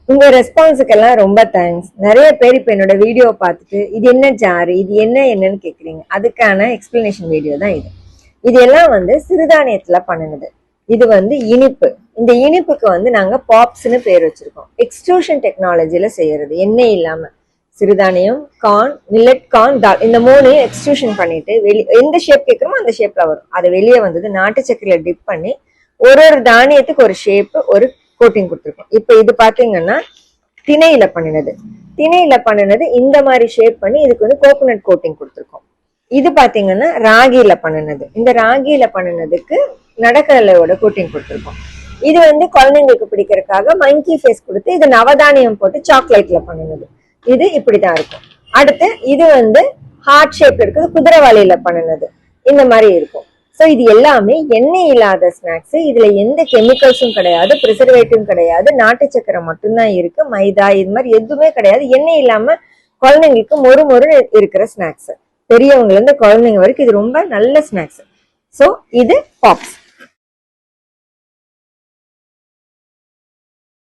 உங்க ரெஸ்பான்ஸுக்கெல்லாம் ரொம்ப தேங்க்ஸ். நிறைய பேர் இப்ப என்னோட வீடியோ பார்த்துட்டு இது என்ன ஜாரு, இது என்னன்னு கேக்குறீங்க. அதுக்கான எக்ஸ்பிளனேஷன் வீடியோ தான் இது. இது எல்லாம் சிறுதானியத்துல பண்ணுனது. இது இனிப்பு. இந்த இனிப்புக்கு நாங்க பாப்ஸ்னு பேர் வச்சிருக்கோம். எக்ஸ்ட்ரூஷன் டெக்னாலஜில செய்யறது, எண்ணெய் இல்லாம. சிறுதானியம், கார்ன், மில்லட், கார்ன், தால், இந்த மூணையும் எக்ஸ்ட்ரூஷன் பண்ணிட்டு எந்த ஷேப் கேட்கிறோமோ அந்த ஷேப்ல வரும். அது வெளியே நாட்டு சக்கரையில டிப் பண்ணி ஒரு தானியத்துக்கு ஒரு ஷேப், ஒரு கோட்டிங் கொடுத்துருக்கோம். இப்ப இது பாத்தீங்கன்னா திணையில பண்ணினது இந்த மாதிரி ஷேப் பண்ணி இதுக்கு கோகோனட் கோட்டிங் கொடுத்துருக்கோம். இது பாத்தீங்கன்னா ராகில பண்ணினது. இந்த ராகில பண்ணினதுக்கு நடக்கடலையோட கோட்டிங் கொடுத்துருக்கோம். இது குழந்தைங்களுக்கு பிடிக்கிறதுக்காக மங்கி ஃபேஸ் கொடுத்து இது நவதானியம் போட்டு சாக்லேட்ல பண்ணினது. இது இப்படிதான் இருக்கும். அடுத்து இது ஹார்ட் ஷேப் இருக்குது, குதிரைவாளியில பண்ணினது. இந்த மாதிரி இருக்கும். ஸோ இது எல்லாமே எண்ணெய் இல்லாத ஸ்நாக்ஸ். இதுல எந்த கெமிக்கல்ஸும் கிடையாது, ப்ரிசர்வேட்டிவும் கிடையாது, நாட்டு சக்கரை மட்டும்தான் இருக்கு, மைதா இது மாதிரி எதுவுமே கிடையாது. எண்ணெய் இல்லாம குழந்தைங்களுக்கு மொறு இருக்கிற ஸ்நாக்ஸ். பெரியவங்கல இருந்து குழந்தைங்க வரைக்கும் இது ரொம்ப நல்ல ஸ்நாக்ஸ். ஸோ இது பாப்ஸ்.